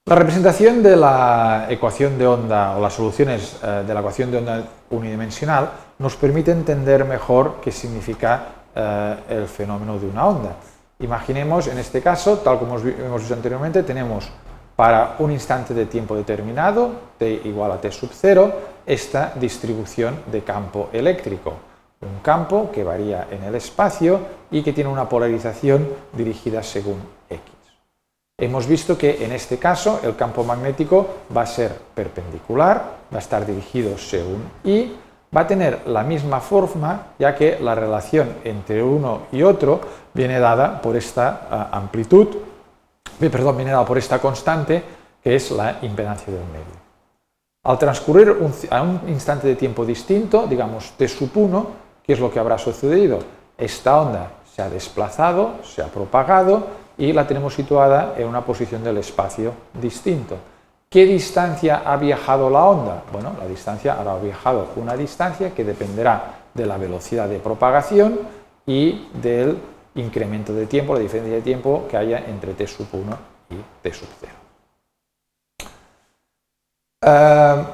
La representación de la ecuación de onda o las soluciones de la ecuación de onda unidimensional nos permite entender mejor qué significa el fenómeno de una onda. Imaginemos en este caso, tal como hemos visto anteriormente, tenemos para un instante de tiempo determinado, t igual a t sub 0, esta distribución de campo eléctrico. Un campo que varía en el espacio y que tiene una polarización dirigida según x. Hemos visto que en este caso el campo magnético va a ser perpendicular, va a estar dirigido según y, va a tener la misma forma, ya que la relación entre uno y otro viene dada por esta viene dada por esta constante que es la impedancia del medio. Al transcurrir a un instante de tiempo distinto, digamos t sub 1, ¿qué es lo que habrá sucedido? Esta onda se ha desplazado, se ha propagado y la tenemos situada en una posición del espacio distinto. ¿Qué distancia ha viajado la onda? Bueno, la distancia habrá viajado una distancia que dependerá de la velocidad de propagación y del incremento de tiempo, la diferencia de tiempo que haya entre t sub 1 y t sub 0.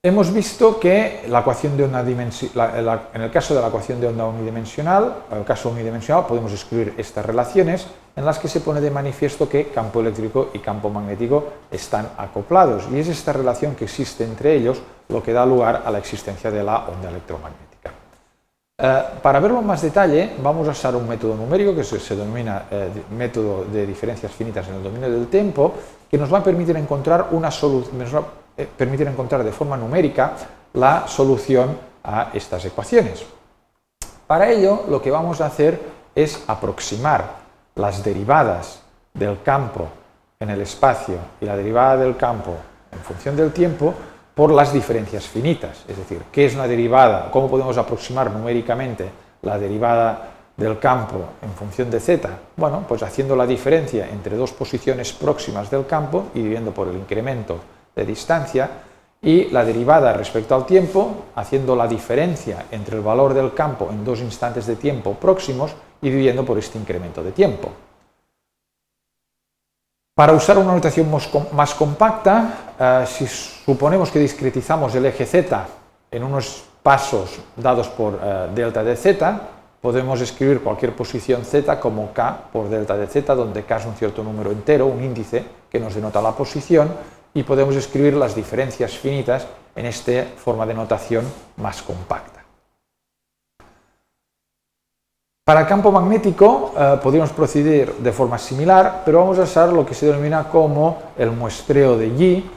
Hemos visto que la ecuación de onda en el caso de la ecuación de onda unidimensional, podemos escribir estas relaciones en las que se pone de manifiesto que campo eléctrico y campo magnético están acoplados, y es esta relación que existe entre ellos lo que da lugar a la existencia de la onda electromagnética. Para verlo en más detalle, vamos a usar un método numérico que se denomina método de diferencias finitas en el dominio del tiempo, que nos va a permitir encontrar de forma numérica la solución a estas ecuaciones. Para ello, lo que vamos a hacer es aproximar las derivadas del campo en el espacio y la derivada del campo en función del tiempo por las diferencias finitas. Es decir, ¿qué es una derivada? ¿Cómo podemos aproximar numéricamente la derivada del campo en función de z? Bueno, pues haciendo la diferencia entre dos posiciones próximas del campo y dividiendo por el incremento de distancia, y la derivada respecto al tiempo, haciendo la diferencia entre el valor del campo en dos instantes de tiempo próximos y dividiendo por este incremento de tiempo. Para usar una notación más compacta, si suponemos que discretizamos el eje z en unos pasos dados por delta de z, podemos escribir cualquier posición z como k por delta de z, donde k es un cierto número entero, un índice que nos denota la posición, y podemos escribir las diferencias finitas en esta forma de notación más compacta. Para el campo magnético podríamos proceder de forma similar, pero vamos a usar lo que se denomina como el muestreo de Yi.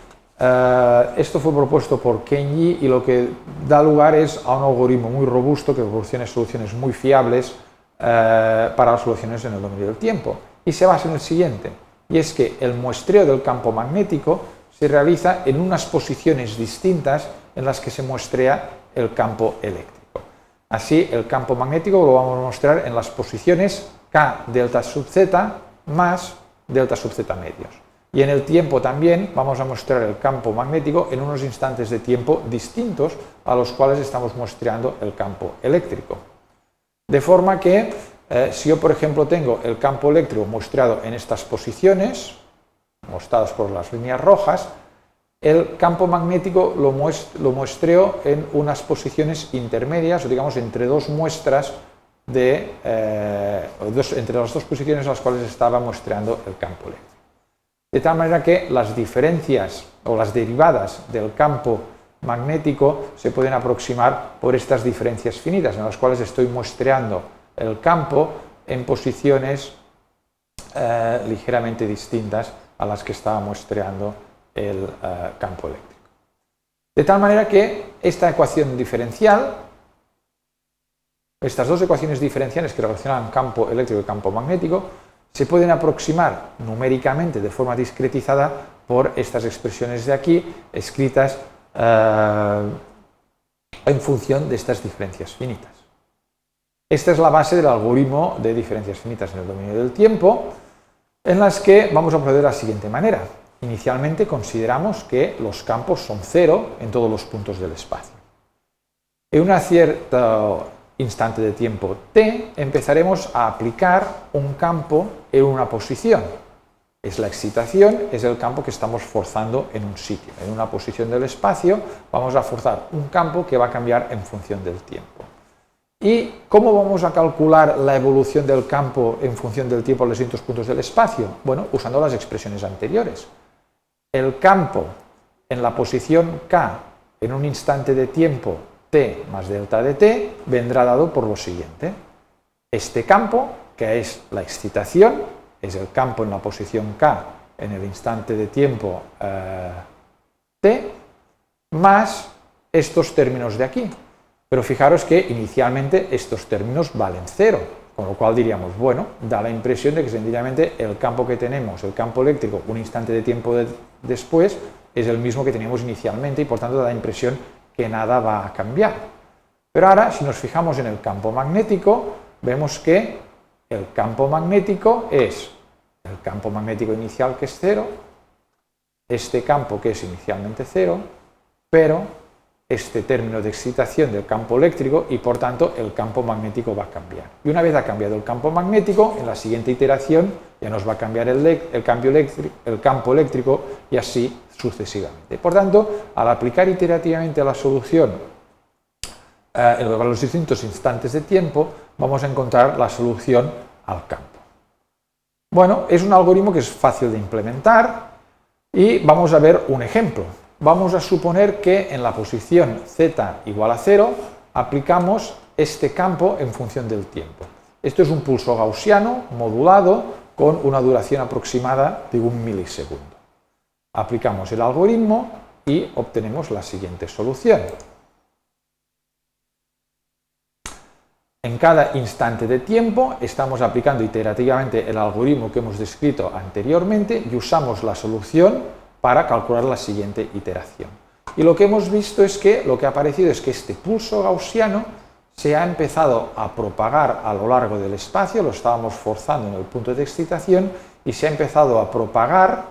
Esto fue propuesto por Ken Yi y lo que da lugar es a un algoritmo muy robusto que proporciona soluciones muy fiables para las soluciones en el dominio del tiempo. Y se basa en el siguiente, y es que el muestreo del campo magnético se realiza en unas posiciones distintas en las que se muestrea el campo eléctrico. Así, el campo magnético lo vamos a mostrar en las posiciones k delta sub z más delta sub z medios. Y en el tiempo también vamos a mostrar el campo magnético en unos instantes de tiempo distintos a los cuales estamos muestreando el campo eléctrico. De forma que, si yo por ejemplo tengo el campo eléctrico muestreado en estas posiciones, mostradas por las líneas rojas, el campo magnético lo muestreo en unas posiciones intermedias, o digamos entre dos muestras entre las dos posiciones en las cuales estaba muestreando el campo eléctrico. De tal manera que las diferencias o las derivadas del campo magnético se pueden aproximar por estas diferencias finitas, en las cuales estoy muestreando el campo en posiciones ligeramente distintas a las que estaba muestreando el campo eléctrico. De tal manera que esta ecuación diferencial, estas dos ecuaciones diferenciales que relacionan campo eléctrico y campo magnético, se pueden aproximar numéricamente de forma discretizada por estas expresiones de aquí, escritas en función de estas diferencias finitas. Esta es la base del algoritmo de diferencias finitas en el dominio del tiempo, en las que vamos a proceder de la siguiente manera. Inicialmente consideramos que los campos son cero en todos los puntos del espacio. En un cierto instante de tiempo t empezaremos a aplicar un campo en una posición. es la excitación, es el campo que estamos forzando en un sitio. En una posición del espacio vamos a forzar un campo que va a cambiar en función del tiempo. ¿Y cómo vamos a calcular la evolución del campo en función del tiempo en los distintos puntos del espacio? Bueno, usando las expresiones anteriores. El campo en la posición K en un instante de tiempo t más delta de t vendrá dado por lo siguiente. Este campo, que es la excitación, es el campo en la posición K en el instante de tiempo t, más estos términos de aquí. Pero fijaros que inicialmente estos términos valen 0, con lo cual diríamos, bueno, da la impresión de que sencillamente el campo que tenemos, el campo eléctrico, un instante de tiempo después, es el mismo que teníamos inicialmente y por tanto da la impresión que nada va a cambiar. Pero ahora, si nos fijamos en el campo magnético, vemos que el campo magnético es el campo magnético inicial, que es 0, este campo que es inicialmente 0, pero este término de excitación del campo eléctrico y por tanto el campo magnético va a cambiar. Y una vez ha cambiado el campo magnético, en la siguiente iteración ya nos va a cambiar el campo eléctrico y así sucesivamente. Por tanto, al aplicar iterativamente la solución en los distintos instantes de tiempo, vamos a encontrar la solución al campo. Bueno, es un algoritmo que es fácil de implementar y vamos a ver un ejemplo. Vamos a suponer que en la posición z igual a 0 aplicamos este campo en función del tiempo. Esto es un pulso gaussiano modulado con una duración aproximada de 1 milisegundo. Aplicamos el algoritmo y obtenemos la siguiente solución. En cada instante de tiempo estamos aplicando iterativamente el algoritmo que hemos descrito anteriormente y usamos la solución para calcular la siguiente iteración. Y lo que hemos visto es que lo que ha aparecido es que este pulso gaussiano se ha empezado a propagar a lo largo del espacio, lo estábamos forzando en el punto de excitación y se ha empezado a propagar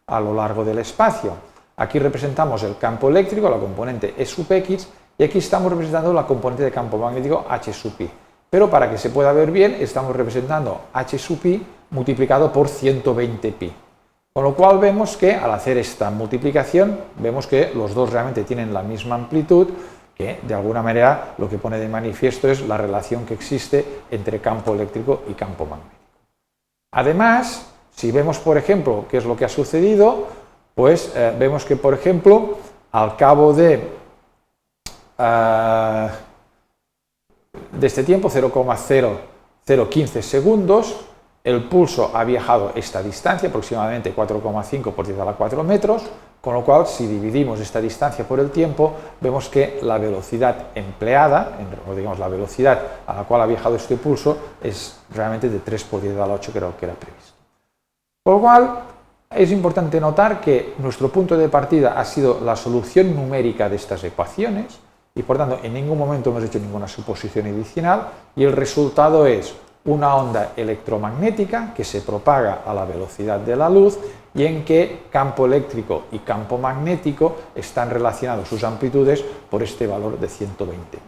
a lo largo del espacio. Aquí representamos el campo eléctrico, la componente E sub x, y aquí estamos representando la componente de campo magnético H sub i. Pero para que se pueda ver bien, estamos representando H sub i multiplicado por 120 pi. Con lo cual vemos que al hacer esta multiplicación, vemos que los dos realmente tienen la misma amplitud, que de alguna manera lo que pone de manifiesto es la relación que existe entre campo eléctrico y campo magnético. Además, si vemos, por ejemplo, qué es lo que ha sucedido, pues vemos que, por ejemplo, al cabo de este tiempo, 0,0015 segundos, el pulso ha viajado esta distancia, aproximadamente 4,5 por 10 a la 4 metros, con lo cual, si dividimos esta distancia por el tiempo, vemos que la velocidad empleada, o digamos la velocidad a la cual ha viajado este pulso, es realmente de 3 por 10 a la 8, que era lo que era previsto. Con lo cual, es importante notar que nuestro punto de partida ha sido la solución numérica de estas ecuaciones, y por tanto en ningún momento hemos hecho ninguna suposición adicional, y el resultado es una onda electromagnética que se propaga a la velocidad de la luz y en que campo eléctrico y campo magnético están relacionados sus amplitudes por este valor de 120.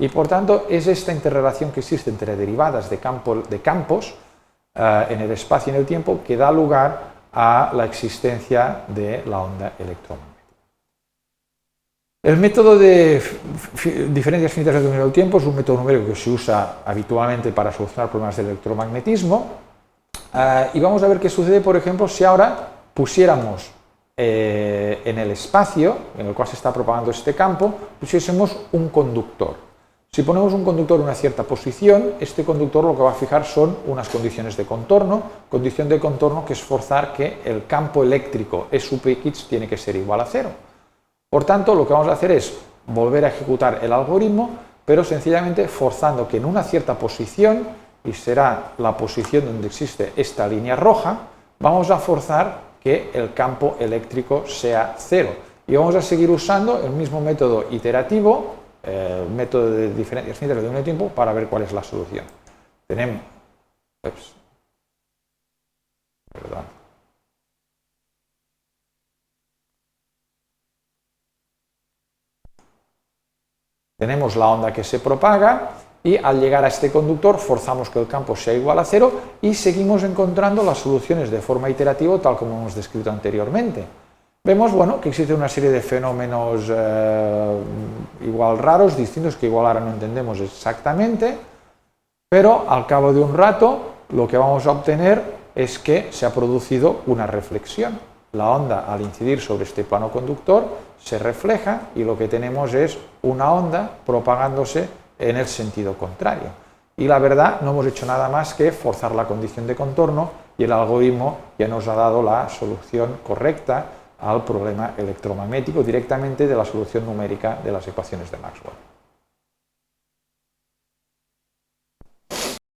Y por tanto es esta interrelación que existe entre derivadas de campos en el espacio y en el tiempo que da lugar a la existencia de la onda electromagnética. El método de diferencias finitas del número del tiempo es un método numérico que se usa habitualmente para solucionar problemas de electromagnetismo y vamos a ver qué sucede, por ejemplo, si ahora pusiéramos en el espacio en el cual se está propagando este campo, pusiésemos un conductor. Si ponemos un conductor en una cierta posición, este conductor lo que va a fijar son unas condiciones de contorno, condición de contorno que es forzar que el campo eléctrico E sub x tiene que ser igual a 0. Por tanto, lo que vamos a hacer es volver a ejecutar el algoritmo, pero sencillamente forzando que en una cierta posición, y será la posición donde existe esta línea roja, vamos a forzar que el campo eléctrico sea 0. Y vamos a seguir usando el mismo método iterativo, el método de diferencias finitas de un tiempo, para ver cuál es la solución. Tenemos... Perdón. Tenemos la onda que se propaga y al llegar a este conductor forzamos que el campo sea igual a 0 y seguimos encontrando las soluciones de forma iterativa tal como hemos descrito anteriormente. Vemos que existe una serie de fenómenos igual raros, distintos, que igual ahora no entendemos exactamente, pero al cabo de un rato lo que vamos a obtener es que se ha producido una reflexión. La onda, al incidir sobre este plano conductor, se refleja y lo que tenemos es una onda propagándose en el sentido contrario. Y la verdad, no hemos hecho nada más que forzar la condición de contorno y el algoritmo ya nos ha dado la solución correcta al problema electromagnético directamente de la solución numérica de las ecuaciones de Maxwell.